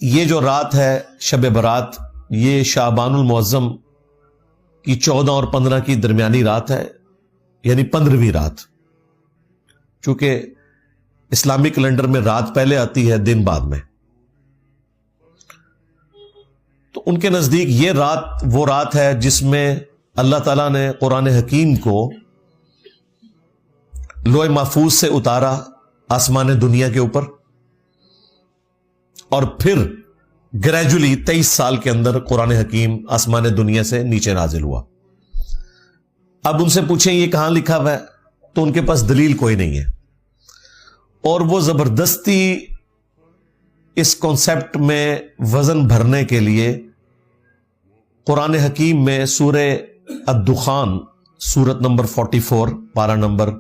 یہ جو رات ہے شب برات، یہ شعبان المعظم کی 14 اور 15 کی درمیانی رات ہے، یعنی 15ویں رات۔ چونکہ اسلامی کیلنڈر میں رات پہلے آتی ہے، دن بعد میں، تو ان کے نزدیک یہ رات وہ رات ہے جس میں اللہ تعالیٰ نے قرآن حکیم کو لوح محفوظ سے اتارا آسمان دنیا کے اوپر، اور پھر گریجولی 23 سال کے اندر قرآن حکیم آسمان دنیا سے نیچے نازل ہوا۔ اب ان سے پوچھیں یہ کہاں لکھا ہوا ہے، تو ان کے پاس دلیل کوئی نہیں ہے، اور وہ زبردستی اس کانسیپٹ میں وزن بھرنے کے لیے قرآن حکیم میں سورہ الدخان، سورت نمبر 44، پارہ نمبر